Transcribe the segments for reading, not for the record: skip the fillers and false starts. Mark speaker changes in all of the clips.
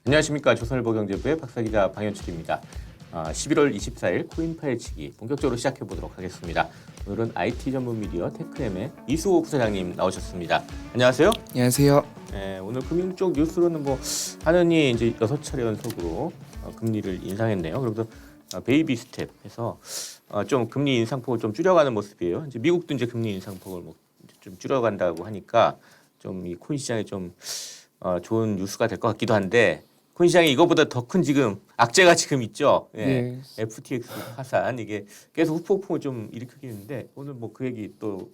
Speaker 1: 안녕하십니까. 조선일보경제부의 박사기자 방현출입니다. 11월 24일 코인 파헤치기 본격적으로 시작해 보도록 하겠습니다. 오늘은 IT 전문 미디어 테크엠의 이수호 부사장님 나오셨습니다. 안녕하세요.
Speaker 2: 안녕하세요.
Speaker 1: 네, 오늘 금융 쪽 뉴스로는 하느니 이제 6차례 연속으로 금리를 인상했네요. 그래서 베이비 스텝해서 좀 금리 인상폭을 좀 줄여가는 모습이에요. 이제 미국도 이제 금리 인상폭을 좀 줄여간다고 하니까 좀 이 코인 시장에 좀 좋은 뉴스가 될 것 같기도 한데. 코인 시장이 이거보다 더 큰 지금 악재가 지금 있죠. 예.
Speaker 2: 네.
Speaker 1: FTX 파산 이게 계속 후폭풍을 좀 일으키고 있는데 오늘 그 얘기 또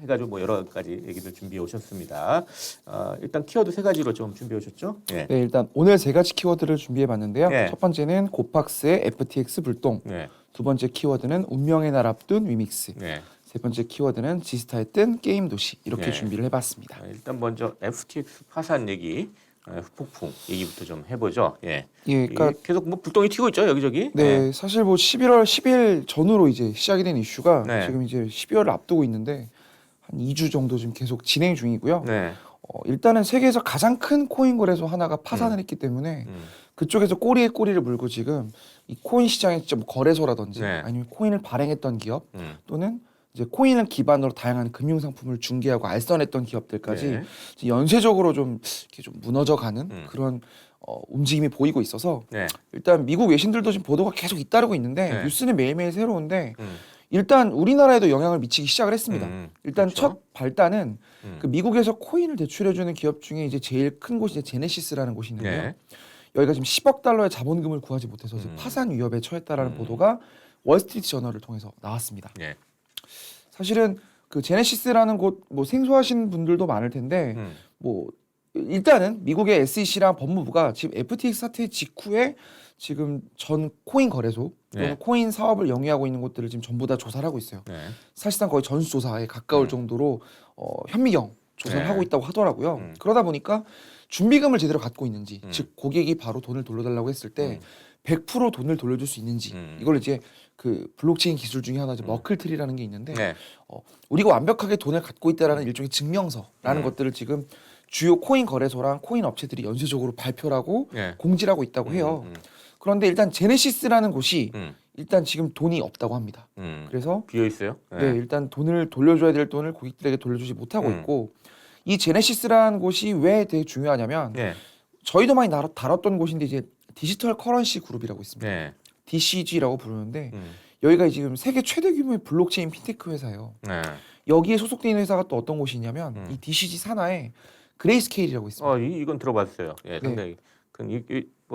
Speaker 1: 해가지고 여러 가지 얘기들 준비해 오셨습니다. 일단 키워드 3가지로 좀 준비해 오셨죠? 예.
Speaker 2: 네, 일단 오늘 3가지 키워드를 준비해봤는데요.
Speaker 1: 예.
Speaker 2: 첫 번째는 고팍스의 FTX 불똥.
Speaker 1: 예.
Speaker 2: 두 번째 키워드는 운명의 날 앞둔 위믹스.
Speaker 1: 예.
Speaker 2: 세 번째 키워드는 지스타에 뜬 게임 도시. 이렇게
Speaker 1: 예.
Speaker 2: 준비를 해봤습니다.
Speaker 1: 일단 먼저 FTX 파산 얘기. 후폭풍 얘기부터 좀 해보죠. 예.
Speaker 2: 예, 그러니까
Speaker 1: 계속 불똥이 튀고 있죠 여기저기.
Speaker 2: 네,
Speaker 1: 예.
Speaker 2: 사실 11월 10일 전후로 이제 시작이 된 이슈가
Speaker 1: 네.
Speaker 2: 지금 이제 12월을 앞두고 있는데 한 2주 정도 지금 계속 진행 중이고요.
Speaker 1: 네.
Speaker 2: 일단은 세계에서 가장 큰 코인 거래소 하나가 파산을 했기 때문에 그쪽에서 꼬리에 꼬리를 물고 지금 이 코인 시장의 좀 거래소라든지
Speaker 1: 네.
Speaker 2: 아니면 코인을 발행했던 기업 또는 이제 코인을 기반으로 다양한 금융 상품을 중개하고 알선했던 기업들까지
Speaker 1: 네.
Speaker 2: 연쇄적으로 좀 이렇게 좀 무너져가는 그런 움직임이 보이고 있어서
Speaker 1: 네.
Speaker 2: 일단 미국 외신들도 지금 보도가 계속 잇따르고 있는데
Speaker 1: 네.
Speaker 2: 뉴스는 매일매일 새로운데 일단 우리나라에도 영향을 미치기 시작을 했습니다. 일단
Speaker 1: 그렇죠.
Speaker 2: 첫 발단은 그 미국에서 코인을 대출해주는 기업 중에 이제 제일 큰 곳이 이제 제네시스라는 곳이 있는데요.
Speaker 1: 네.
Speaker 2: 여기가 지금 10억 달러의 자본금을 구하지 못해서 지금 파산 위협에 처했다라는 보도가 월스트리트 저널을 통해서 나왔습니다.
Speaker 1: 네.
Speaker 2: 사실은 그 제네시스라는 곳 생소하신 분들도 많을 텐데 일단은 미국의 SEC랑 법무부가 지금 FTX 사태 직후에 지금 전 코인 거래소 또는
Speaker 1: 네.
Speaker 2: 코인 사업을 영위하고 있는 곳들을 지금 전부 다 조사를 하고 있어요.
Speaker 1: 네.
Speaker 2: 사실상 거의 전수조사에 가까울 정도로 현미경 조사를
Speaker 1: 네.
Speaker 2: 하고 있다고 하더라고요. 그러다 보니까 준비금을 제대로 갖고 있는지, 즉 고객이 바로 돈을 돌려달라고 했을 때 100% 돈을 돌려줄 수 있는지, 이걸 이제 그 블록체인 기술 중에 하나 머클트리라는 게 있는데
Speaker 1: 네.
Speaker 2: 우리가 완벽하게 돈을 갖고 있다라는 일종의 증명서라는 것들을 지금 주요 코인 거래소랑 코인 업체들이 연쇄적으로 발표를 하고
Speaker 1: 네.
Speaker 2: 공지를 하고 있다고 해요. 그런데 일단 제네시스라는 곳이 일단 지금 돈이 없다고 합니다. 그래서
Speaker 1: 비어 있어요.
Speaker 2: 네, 일단 돈을 돌려줘야 될 돈을 고객들에게 돌려주지 못하고 있고 이 제네시스라는 곳이 왜 되게 중요하냐면
Speaker 1: 네.
Speaker 2: 저희도 많이 다뤘던 곳인데 이제 디지털 커런시 그룹이라고 있습니다.
Speaker 1: 네.
Speaker 2: DCG라고 부르는데 여기가 지금 세계 최대 규모의 블록체인 핀테크 회사예요.
Speaker 1: 네.
Speaker 2: 여기에 소속되어 있는 회사가 또 어떤 곳이냐면 이 DCG 산하에 그레이스케일이라고 있습니다.
Speaker 1: 이건 들어봤어요. 예,
Speaker 2: 네.
Speaker 1: 상당히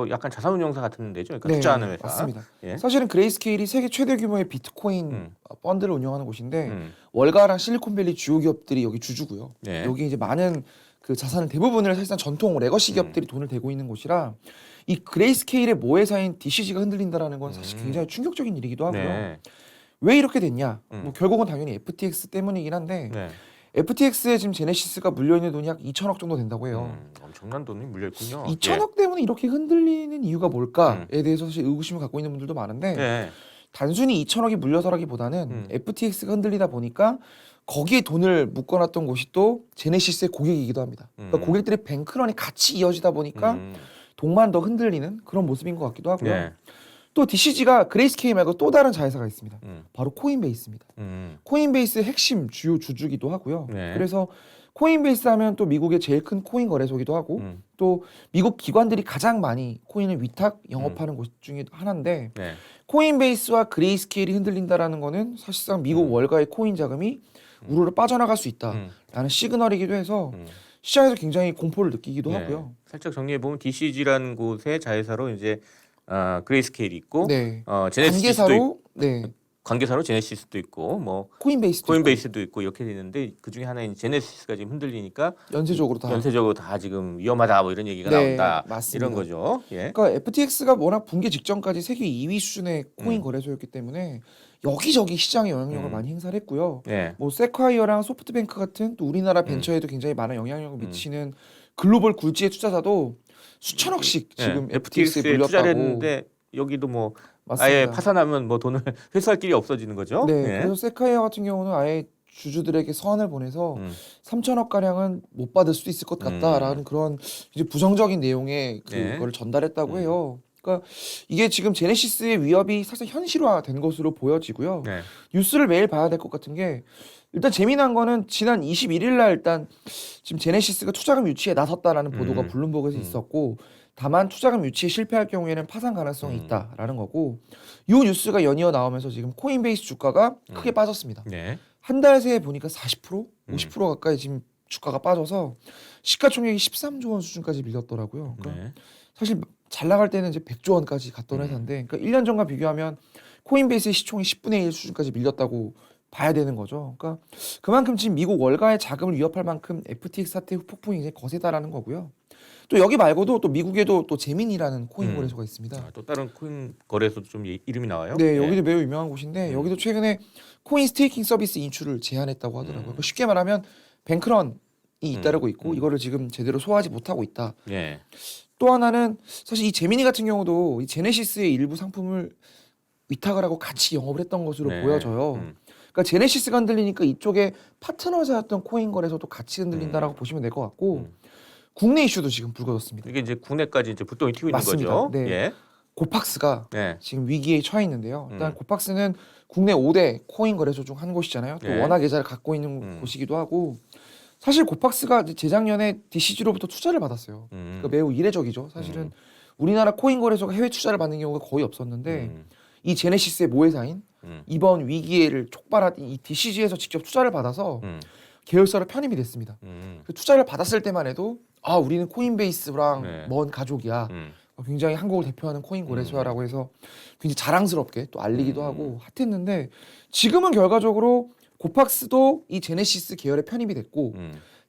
Speaker 1: 약간 자산운용사 같은 데죠. 그러니까
Speaker 2: 네,
Speaker 1: 투자하는 회사.
Speaker 2: 맞습니다.
Speaker 1: 예.
Speaker 2: 사실은 그레이스케일이 세계 최대 규모의 비트코인 펀드를 운영하는 곳인데 월가랑 실리콘밸리 주요 기업들이 여기 주주고요.
Speaker 1: 네.
Speaker 2: 여기 이제 많은 그 자산을 대부분을 사실상 전통 레거시 기업들이 돈을 대고 있는 곳이라 이 그레이스케일의 모회사인 DCG가 흔들린다라는 건 사실 굉장히 충격적인 일이기도 하고요.
Speaker 1: 네.
Speaker 2: 왜 이렇게 됐냐? 결국은 당연히 FTX 때문이긴 한데
Speaker 1: 네.
Speaker 2: FTX에 지금 제네시스가 물려있는 돈이 약 2천억 정도 된다고 해요.
Speaker 1: 엄청난 돈이 물려 있군요.
Speaker 2: 2천억 때문에 이렇게 흔들리는 이유가 뭘까에 대해서 사실 의구심을 갖고 있는 분들도 많은데
Speaker 1: 네.
Speaker 2: 단순히 2천억이 물려서라기보다는 FTX가 흔들리다 보니까 거기에 돈을 묶어놨던 곳이 또 제네시스의 고객이기도 합니다. 그러니까 고객들의 뱅크런이 같이 이어지다 보니까 돈만 더 흔들리는 그런 모습인 것 같기도 하고요.
Speaker 1: 네.
Speaker 2: 또 DCG가 그레이스케일 말고 또 다른 자회사가 있습니다. 바로 코인베이스입니다. 코인베이스의 핵심 주요 주주기도 하고요.
Speaker 1: 네.
Speaker 2: 그래서 코인베이스 하면 또 미국의 제일 큰 코인 거래소기도 하고 또 미국 기관들이 가장 많이 코인을 위탁 영업하는 곳 중에 하나인데
Speaker 1: 네.
Speaker 2: 코인베이스와 그레이스케일이 흔들린다라는 거는 사실상 미국 월가의 코인 자금이 우르르 빠져나갈 수 있다라는 시그널이기도 해서 시장에서 굉장히 공포를 느끼기도
Speaker 1: 네.
Speaker 2: 하고요.
Speaker 1: 살짝 정리해 보면 DCG라는 곳의 자회사로 이제 그레이스케일이 있고
Speaker 2: 네.
Speaker 1: 제네시스도
Speaker 2: 관계사로
Speaker 1: 제네시스도 있고
Speaker 2: 코인베이스도
Speaker 1: 코인베이스도 있고 이렇게 되는데 그 중에 하나인 제네시스가 지금 흔들리니까
Speaker 2: 연쇄적으로
Speaker 1: 다 지금 위험하다 이런 얘기가 나온다.
Speaker 2: 맞습니다.
Speaker 1: 이런 거죠. 예.
Speaker 2: 그러니까 FTX가 워낙 붕괴 직전까지 세계 2위 수준의 코인 거래소였기 때문에 여기저기 시장에 영향력을 많이 행사를 했고요.
Speaker 1: 네.
Speaker 2: 세콰이어랑 소프트뱅크 같은 또 우리나라 벤처에도 굉장히 많은 영향력을 미치는 글로벌 굴지의 투자자도 수천억씩 지금 FTX에
Speaker 1: FTX에 투자를
Speaker 2: 물렸다고.
Speaker 1: 했는데 여기도
Speaker 2: 맞습니다.
Speaker 1: 아예 파산하면 돈을 회수할 길이 없어지는 거죠.
Speaker 2: 네,
Speaker 1: 예.
Speaker 2: 그래서 세콰이어 같은 경우는 아예 주주들에게 서한을 보내서 3천억 가량은 못 받을 수도 있을 것 같다라는 그런 이제 부정적인 내용의 그거를 전달했다고 해요. 그러니까 이게 지금 제네시스의 위협이 사실 현실화된 것으로 보여지고요.
Speaker 1: 네.
Speaker 2: 뉴스를 매일 봐야 될 것 같은 게 일단 재미난 거는 지난 21일 날 일단 지금 제네시스가 투자금 유치에 나섰다라는 보도가 블룸버그에서 있었고 다만 투자금 유치에 실패할 경우에는 파산 가능성이 있다라는 거고 이 뉴스가 연이어 나오면서 지금 코인베이스 주가가 크게 빠졌습니다.
Speaker 1: 네.
Speaker 2: 한 달 새에 보니까 40%, 50% 가까이 지금 주가가 빠져서 시가총액이 13조 원 수준까지 밀렸더라고요. 그러니까
Speaker 1: 네.
Speaker 2: 사실 잘 나갈 때는 이제 100조 원까지 갔던 회사인데 그러니까 1년 전과 비교하면 코인베이스의 시총이 10분의 1 수준까지 밀렸다고 봐야 되는 거죠. 그러니까 그만큼 지금 미국 월가의 자금을 위협할 만큼 FTX 사태 폭풍이 굉장히 거세다라는 거고요. 또 여기 말고도 또 미국에도 또 제민이라는 코인 거래소가 있습니다.
Speaker 1: 아, 또 다른 코인 거래소도 좀 이름이 나와요?
Speaker 2: 네, 여기도 매우 유명한 곳인데 여기도 최근에 코인 스테이킹 서비스 인출을 제한했다고 하더라고요. 쉽게 말하면 뱅크런이 잇따르고 있고 이거를 지금 제대로 소화하지 못하고 있다.
Speaker 1: 예.
Speaker 2: 또 하나는 사실 이 제미니 같은 경우도 이 제네시스의 일부 상품을 위탁을 하고 같이 영업을 했던 것으로
Speaker 1: 네.
Speaker 2: 보여져요. 그러니까 제네시스가 흔들리니까 이쪽에 파트너사였던 코인 거래소도 같이 흔들린다라고 보시면 될 것 같고 국내 이슈도 지금 불거졌습니다.
Speaker 1: 이게 이제 국내까지 이제 불똥이 튀고 있는
Speaker 2: 맞습니다.
Speaker 1: 거죠.
Speaker 2: 네.
Speaker 1: 예.
Speaker 2: 고팍스가
Speaker 1: 네.
Speaker 2: 지금 위기에 처해 있는데요. 일단 고팍스는 국내 5대 코인 거래소 중 한 곳이잖아요. 또
Speaker 1: 네.
Speaker 2: 워낙 계좌를 갖고 있는 곳이기도 하고 사실 고팍스가 이제 재작년에 DCG로부터 투자를 받았어요. 그러니까 매우 이례적이죠. 사실은 우리나라 코인 거래소가 해외 투자를 받는 경우가 거의 없었는데 이 제네시스의 모회사인 이번 위기를 촉발한 이 DCG에서 직접 투자를 받아서 계열사로 편입이 됐습니다. 그 투자를 받았을 때만 해도 아 우리는 코인베이스랑
Speaker 1: 네.
Speaker 2: 먼 가족이야. 굉장히 한국을 대표하는 코인 거래소야라고 해서 굉장히 자랑스럽게 또 알리기도 하고 핫했는데 지금은 결과적으로 고팍스도 이 제네시스 계열에 편입이 됐고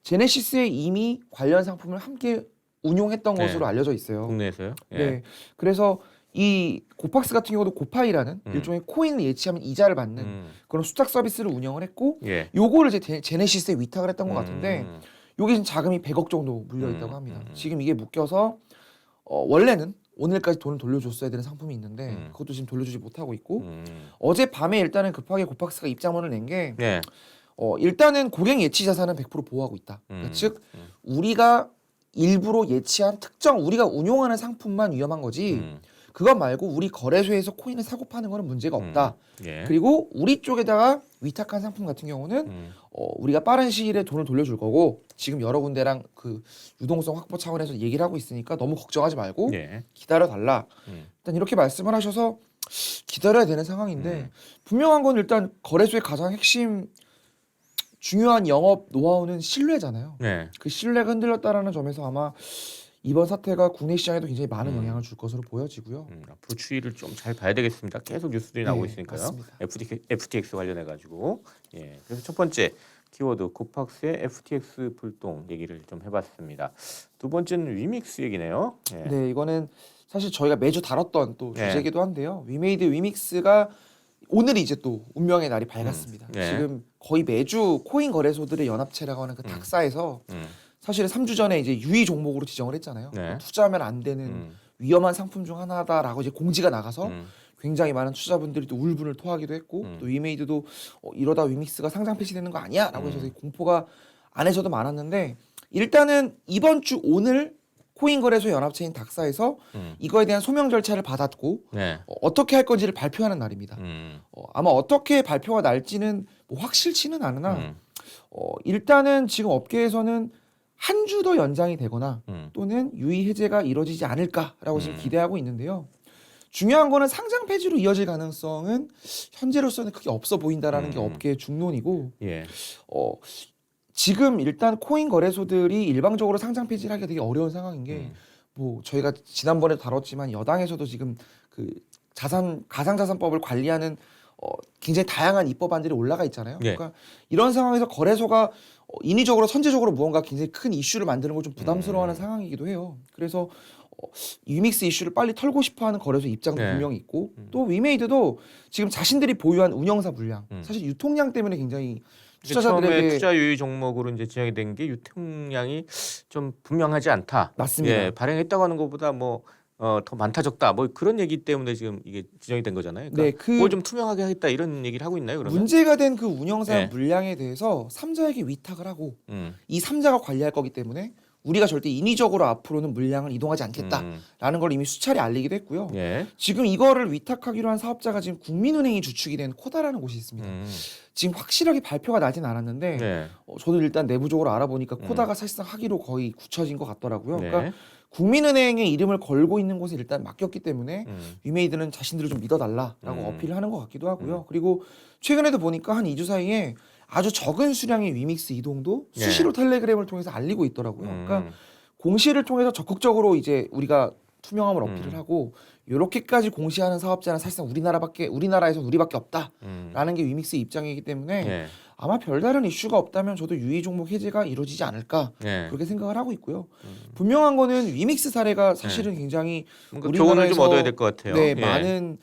Speaker 2: 제네시스에 이미 관련 상품을 함께 운용했던
Speaker 1: 네.
Speaker 2: 것으로 알려져 있어요.
Speaker 1: 국내에서요? 예.
Speaker 2: 네, 그래서 이 고팍스 같은 경우도 고파이라는 일종의 코인을 예치하면 이자를 받는 그런 수탁 서비스를 운영을 했고
Speaker 1: 예.
Speaker 2: 요거를 이제 제네시스에 위탁을 했던 것 같은데 요게 지금 자금이 100억 정도 물려 있다고 합니다. 지금 이게 묶여서 원래는 오늘까지 돈을 돌려줬어야 되는 상품이 있는데 그것도 지금 돌려주지 못하고 있고 어젯밤에 일단은 급하게 고팍스가 입장문을 낸 게
Speaker 1: 예.
Speaker 2: 일단은 고객 예치 자산은 100% 보호하고 있다. 그러니까 즉 우리가 일부러 예치한 특정 우리가 운용하는 상품만 위험한 거지 그것 말고 우리 거래소에서 코인을 사고 파는 거는 문제가 없다.
Speaker 1: 예.
Speaker 2: 그리고 우리 쪽에다가 위탁한 상품 같은 경우는 우리가 빠른 시일에 돈을 돌려줄 거고 지금 여러 군데랑 그 유동성 확보 차원에서 얘기를 하고 있으니까 너무 걱정하지 말고
Speaker 1: 예.
Speaker 2: 기다려달라. 일단 이렇게 말씀을 하셔서 기다려야 되는 상황인데 분명한 건 일단 거래소의 가장 핵심 중요한 영업 노하우는 신뢰잖아요.
Speaker 1: 네.
Speaker 2: 그 신뢰가 흔들렸다라는 점에서 아마 이번 사태가 국내 시장에도 굉장히 많은 영향을 줄 것으로 보여지고요.
Speaker 1: 앞으로 추이를 좀 잘 봐야 되겠습니다. 계속 뉴스들이 나오고
Speaker 2: 네,
Speaker 1: 있으니까요.
Speaker 2: 맞습니다.
Speaker 1: FTX 관련해 가지고. 예. 그래서 첫 번째 키워드 고팍스의 FTX 불똥 얘기를 좀 해봤습니다. 두 번째는 위믹스 얘기네요. 예.
Speaker 2: 네, 이거는 사실 저희가 매주 다뤘던 또
Speaker 1: 네.
Speaker 2: 주제이기도 한데요. 위메이드 위믹스가 오늘이 이제 또 운명의 날이 밝았습니다.
Speaker 1: 네.
Speaker 2: 지금 거의 매주 코인 거래소들의 연합체라고 하는 그 닥사에서 사실은 3주 전에 이제 유의 종목으로 지정을 했잖아요.
Speaker 1: 네.
Speaker 2: 투자하면 안 되는 위험한 상품 중 하나다라고 이제 공지가 나가서 굉장히 많은 투자분들이 또 울분을 토하기도 했고 또 위메이드도 이러다 위믹스가 상장 폐지되는 거 아니야?라고 해서 공포가 안에서도 많았는데 일단은 이번 주 오늘 코인 거래소 연합체인 닥사에서 이거에 대한 소명 절차를 받았고
Speaker 1: 네.
Speaker 2: 어떻게 할 건지를 발표하는 날입니다. 아마 어떻게 발표가 날지는 뭐 확실치는 않으나 일단은 지금 업계에서는 한 주 더 연장이 되거나 또는 유의 해제가 이루어지지 않을까라고 지금 기대하고 있는데요. 중요한 거는 상장 폐지로 이어질 가능성은 현재로서는 크게 없어 보인다라는 게 업계의 중론이고
Speaker 1: 예.
Speaker 2: 지금 일단 코인 거래소들이 일방적으로 상장 폐지를 하기가 되게 어려운 상황인 게 뭐 저희가 지난번에도 다뤘지만 여당에서도 지금 그 가상자산법을 관리하는 굉장히 다양한 입법안들이 올라가 있잖아요.
Speaker 1: 네.
Speaker 2: 그러니까 이런 상황에서 거래소가 인위적으로 선제적으로 무언가 굉장히 큰 이슈를 만드는 걸 좀 부담스러워하는 상황이기도 해요. 그래서 위믹스 이슈를 빨리 털고 싶어하는 거래소 입장도
Speaker 1: 네.
Speaker 2: 분명히 있고 또 위메이드도 지금 자신들이 보유한 운영사 물량 사실 유통량 때문에 굉장히
Speaker 1: 처음에
Speaker 2: 투자자들에게
Speaker 1: 투자 유의 종목으로 이제 지정이 된 게 유통량이 좀 분명하지 않다.
Speaker 2: 맞습니다.
Speaker 1: 예, 발행했다고 하는 것보다 뭐 더 많다 적다 뭐 그런 얘기 때문에 지금 이게 지정이 된 거잖아요.
Speaker 2: 네,
Speaker 1: 그러니까 그걸 좀 투명하게 하겠다 이런 얘기를 하고 있나요? 그러면?
Speaker 2: 문제가 된 그 운영사
Speaker 1: 예.
Speaker 2: 물량에 대해서 3자에게 위탁을 하고
Speaker 1: 음.
Speaker 2: 이 3자가 관리할 거기 때문에 우리가 절대 인위적으로 앞으로는 물량을 이동하지 않겠다라는 걸 이미 수차례 알리기도 했고요.
Speaker 1: 예.
Speaker 2: 지금 이거를 위탁하기로 한 사업자가 지금 국민은행이 주축이 된 코다라는 곳이 있습니다. 지금 확실하게 발표가 나진 않았는데
Speaker 1: 네.
Speaker 2: 저도 일단 내부적으로 알아보니까 코다가 사실상 하기로 거의 굳혀진 것 같더라고요. 그러니까 국민은행의 이름을 걸고 있는 곳에 일단 맡겼기 때문에 위메이드는 자신들을 좀 믿어달라라고 어필을 하는 것 같기도 하고요. 그리고 최근에도 보니까 한 2주 사이에 아주 적은 수량의 위믹스 이동도 수시로 텔레그램을 통해서 알리고 있더라고요. 그러니까 공시를 통해서 적극적으로 이제 우리가 투명함을 어필을 하고 이렇게까지 공시하는 사업자는 사실상 우리나라에서 우리밖에 없다라는 게 위믹스의 입장이기 때문에 아마 별다른 이슈가 없다면 저도 유의 종목 해제가 이루어지지 않을까 그렇게 생각을 하고 있고요. 분명한 거는 위믹스 사례가 사실은 굉장히
Speaker 1: 교훈을 좀 얻어야 될 것 같아요.
Speaker 2: 네, 많은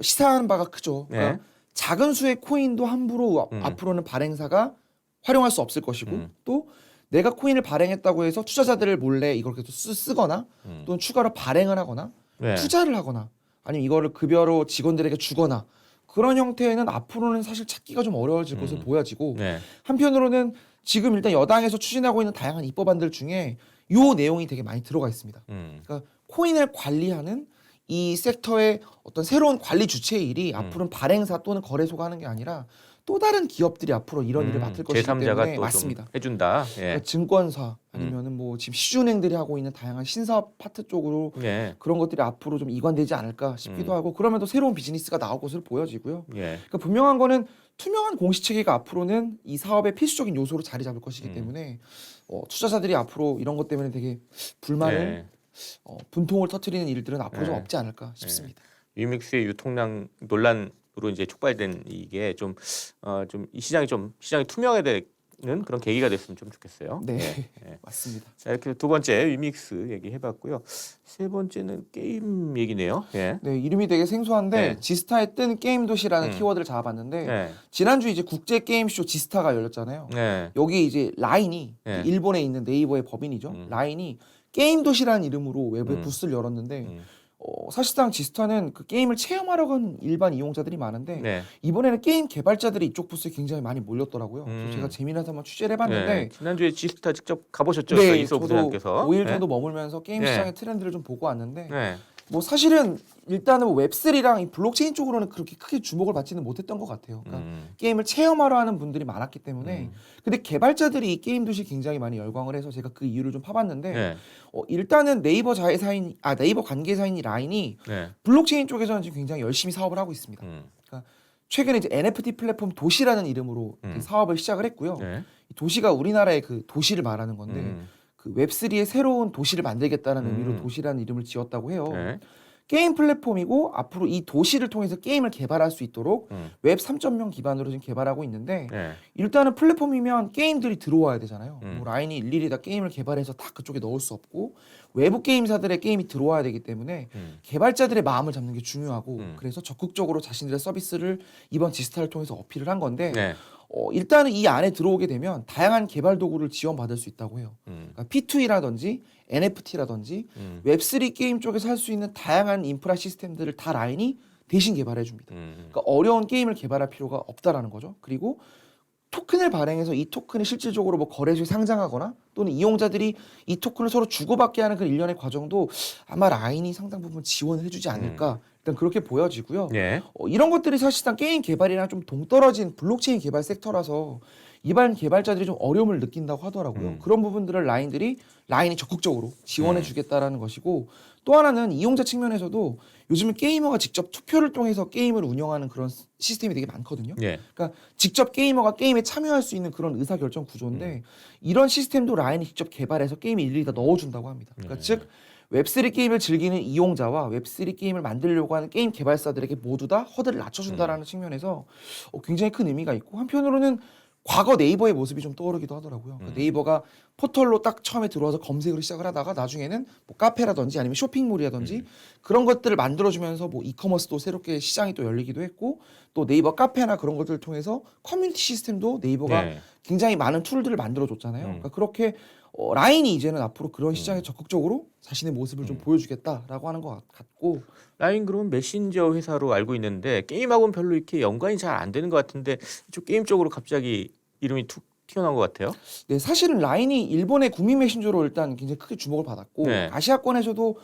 Speaker 2: 시사하는 바가 크죠. 그러니까 작은 수의 코인도 함부로 앞으로는 발행사가 활용할 수 없을 것이고 또 내가 코인을 발행했다고 해서 투자자들을 몰래 이걸 계속 쓰거나 또는 추가로 발행을 하거나 투자를 하거나 아니면 이거를 급여로 직원들에게 주거나 그런 형태는 앞으로는 사실 찾기가 좀 어려워질 것으로 보여지고 한편으로는 지금 일단 여당에서 추진하고 있는 다양한 입법안들 중에 요 내용이 되게 많이 들어가 있습니다. 그러니까 코인을 관리하는 이 섹터의 어떤 새로운 관리 주체의 일이 앞으로는 발행사 또는 거래소가 하는 게 아니라 또 다른 기업들이 앞으로 이런 일을 맡을 것이기 때문에
Speaker 1: 또
Speaker 2: 맞습니다.
Speaker 1: 좀 해준다.
Speaker 2: 그러니까 증권사 아니면은 뭐 지금 시중은행들이 하고 있는 다양한 신사업 파트 쪽으로 그런 것들이 앞으로 좀 이관되지 않을까 싶기도 하고 그러면 또 새로운 비즈니스가 나올 것으로 보여지고요. 그러니까 분명한 거는 투명한 공시 체계가 앞으로는 이 사업의 필수적인 요소로 자리 잡을 것이기 때문에 투자자들이 앞으로 이런 것 때문에 되게 불만을 분통을 터뜨리는 일들은 앞으로 좀 없지 않을까 싶습니다.
Speaker 1: 위믹스의 유통량 논란으로 이제 촉발된 이게 좀 이 시장이 투명해지는 그런 계기가 됐으면 좀 좋겠어요.
Speaker 2: 네, 맞습니다.
Speaker 1: 자, 이렇게 두 번째 위믹스 얘기해봤고요. 세 번째는 게임 얘기네요.
Speaker 2: 네, 이름이 되게 생소한데 지스타에 뜬 게임 도시라는 키워드를 잡아봤는데 지난주 이제 국제 게임쇼 지스타가 열렸잖아요. 여기 이제 라인이 일본에 있는 네이버의 법인이죠. 라인이 게임 도시라는 이름으로 외부에 부스를 열었는데 사실상 지스타는 그 게임을 체험하러 간 일반 이용자들이 많은데 이번에는 게임 개발자들이 이쪽 부스에 굉장히 많이 몰렸더라고요. 그래서 제가 재미나서 한번 취재를 해봤는데
Speaker 1: 지난주에 지스타 직접 가보셨죠?
Speaker 2: 네,
Speaker 1: 이소
Speaker 2: 저도
Speaker 1: 부장님께서
Speaker 2: 5일 정도 머물면서 게임 시장의 트렌드를 좀 보고 왔는데 뭐 사실은 일단은 웹3랑 이 블록체인 쪽으로는 그렇게 크게 주목을 받지는 못했던 것 같아요. 그러니까 게임을 체험하러 하는 분들이 많았기 때문에 근데 개발자들이 이 게임 도시 굉장히 많이 열광을 해서 제가 그 이유를 좀 파봤는데 일단은 네이버 관계사인 라인이 블록체인 쪽에서는 지금 굉장히 열심히 사업을 하고 있습니다. 그러니까 최근에 이제 NFT 플랫폼 도시라는 이름으로 사업을 시작을 했고요. 이 도시가 우리나라의 그 도시를 말하는 건데 그 웹3의 새로운 도시를 만들겠다는 의미로 도시라는 이름을 지었다고 해요. 게임 플랫폼이고 앞으로 이 도시를 통해서 게임을 개발할 수 있도록 웹 3.0 기반으로 지금 개발하고 있는데 일단은 플랫폼이면 게임들이 들어와야 되잖아요. 뭐 라인이 일일이 다 게임을 개발해서 다 그쪽에 넣을 수 없고 외부 게임사들의 게임이 들어와야 되기 때문에 개발자들의 마음을 잡는 게 중요하고 그래서 적극적으로 자신들의 서비스를 이번 지스타를 통해서 어필을 한 건데 일단은 이 안에 들어오게 되면 다양한 개발 도구를 지원받을 수 있다고 해요. 그러니까 P2E라든지 NFT라든지 웹3 게임 쪽에서 할 수 있는 다양한 인프라 시스템들을 다 라인이 대신 개발해 줍니다. 그러니까 어려운 게임을 개발할 필요가 없다라는 거죠. 그리고 토큰을 발행해서 이 토큰이 실질적으로 뭐 거래소에 상장하거나 또는 이용자들이 이 토큰을 서로 주고받게 하는 그 일련의 과정도 아마 라인이 상당 부분 지원을 해주지 않을까 일단 그렇게 보여지고요. 이런 것들이 사실상 게임 개발이랑 좀 동떨어진 블록체인 개발 섹터라서 일반 개발자들이 좀 어려움을 느낀다고 하더라고요. 그런 부분들을 라인이 적극적으로 지원해 주겠다라는 것이고 또 하나는 이용자 측면에서도 요즘은 게이머가 직접 투표를 통해서 게임을 운영하는 그런 시스템이 되게 많거든요. 그러니까 직접 게이머가 게임에 참여할 수 있는 그런 의사결정 구조인데 이런 시스템도 라인이 직접 개발해서 게임에 일일이 다 넣어준다고 합니다. 그러니까 즉 웹3 게임을 즐기는 이용자와 웹3 게임을 만들려고 하는 게임 개발사들에게 모두 다 허들을 낮춰준다라는 측면에서 굉장히 큰 의미가 있고 한편으로는 과거 네이버의 모습이 좀 떠오르기도 하더라고요. 그러니까 네이버가 포털로 딱 처음에 들어와서 검색으로 시작을 하다가 나중에는 뭐 카페라든지 아니면 쇼핑몰이라든지 그런 것들을 만들어주면서 뭐 이커머스도 새롭게 시장이 또 열리기도 했고 또 네이버 카페나 그런 것들을 통해서 커뮤니티 시스템도 네이버가 굉장히 많은 툴들을 만들어줬잖아요. 그러니까 그렇게 라인이 이제는 앞으로 그런 시장에 적극적으로 자신의 모습을 좀 보여주겠다라고 하는 것 같고
Speaker 1: 라인 그럼 메신저 회사로 알고 있는데 게임하고는 별로 이렇게 연관이 잘 안 되는 것 같은데 이쪽 게임 쪽으로 갑자기 이름이 툭 튀어나온 것 같아요.
Speaker 2: 네, 사실은 라인이 일본의 국민 메신저로 일단 굉장히 크게 주목을 받았고
Speaker 1: 네.
Speaker 2: 아시아권에서도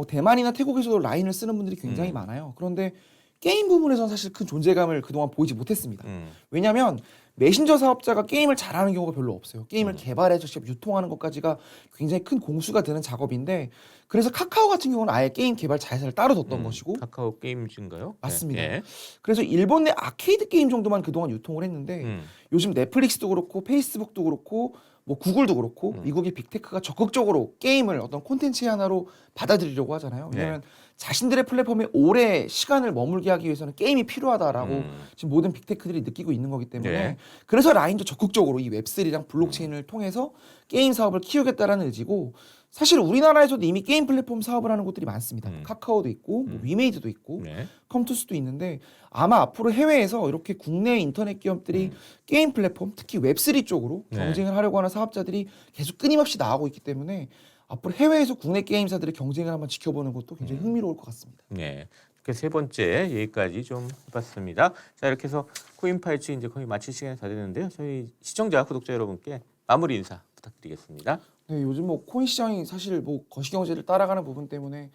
Speaker 2: 대만이나 태국에서도 라인을 쓰는 분들이 굉장히 많아요. 그런데 게임 부분에서는 사실 큰 존재감을 그동안 보이지 못했습니다. 왜냐하면 메신저 사업자가 게임을 잘하는 경우가 별로 없어요. 게임을 개발해서 직접 유통하는 것까지가 굉장히 큰 공수가 드는 작업인데 그래서 카카오 같은 경우는 아예 게임 개발 자회사를 따로 뒀던 것이고
Speaker 1: 카카오 게임즈인가요?
Speaker 2: 맞습니다.
Speaker 1: 네.
Speaker 2: 그래서 일본 내 아케이드 게임 정도만 그동안 유통을 했는데 요즘 넷플릭스도 그렇고 페이스북도 그렇고 뭐 구글도 그렇고 미국의 빅테크가 적극적으로 게임을 어떤 콘텐츠의 하나로 받아들이려고 하잖아요. 왜냐하면 자신들의 플랫폼에 오래 시간을 머물게 하기 위해서는 게임이 필요하다라고 지금 모든 빅테크들이 느끼고 있는 거기 때문에
Speaker 1: 네.
Speaker 2: 그래서 라인도 적극적으로 이 웹3랑 블록체인을 통해서 게임 사업을 키우겠다라는 의지고 사실 우리나라에서도 이미 게임 플랫폼 사업을 하는 곳들이 많습니다. 카카오도 있고 뭐 위메이드도 있고
Speaker 1: 네.
Speaker 2: 컴투스도 있는데 아마 앞으로 해외에서 이렇게 국내 인터넷 기업들이 게임 플랫폼 특히 웹3 쪽으로
Speaker 1: 네.
Speaker 2: 경쟁을 하려고 하는 사업자들이 계속 끊임없이 나오고 있기 때문에 앞으로 해외에서 국내 게임사들의 경쟁을 한번 지켜보는 것도 굉장히 흥미로울 것 같습니다.
Speaker 1: 네. 이렇게 세 번째 얘기까지 좀 해봤습니다. 자, 이렇게 해서 코인파이츠 이제 거의 마칠 시간이 다 됐는데요. 저희 시청자, 구독자 여러분께 마무리 인사 부탁드리겠습니다.
Speaker 2: 네, 요즘 뭐 코인 시장이 사실 뭐 거시경제를 따라가는 부분 때문에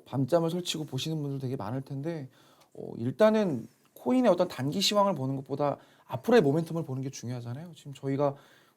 Speaker 2: 밤잠을 설치고 보시는 분들 되게 많을 텐데 일단은 코인의 어떤 단기 시황을 보는 것보다 앞으로의 모멘텀을 보는 게 중요하잖아요. 지금 저희가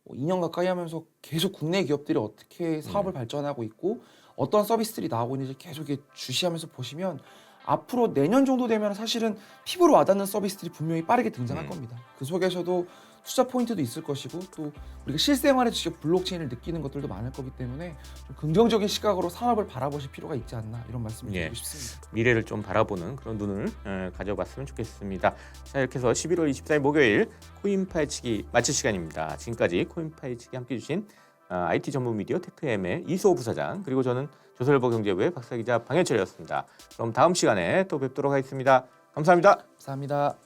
Speaker 2: 2년 가까이 하면서 계속 국내 기업들이 어떻게 사업을 발전하고 있고 어떤 서비스들이 나오고 있는지 계속 이렇게 주시하면서 보시면 앞으로 내년 정도 되면 사실은 피부로 와닿는 서비스들이 분명히 빠르게 등장할 겁니다. 그 속에서도 투자 포인트도 있을 것이고 또 우리가 실생활에서 직접 블록체인을 느끼는 것들도 많을 거기 때문에 좀 긍정적인 시각으로 산업을 바라보실 필요가 있지 않나 이런 말씀을 드리고 싶습니다.
Speaker 1: 미래를 좀 바라보는 그런 눈을 가져봤으면 좋겠습니다. 자, 이렇게 해서 11월 24일 목요일 코인 파헤치기 마칠 시간입니다. 지금까지 코인 파헤치기 함께해 주신 IT 전문 미디어 테크엠의 이수호 부사장 그리고 저는 조선일보 경제부의 박사기자 방현철이었습니다. 그럼 다음 시간에 또 뵙도록 하겠습니다. 감사합니다.
Speaker 2: 감사합니다.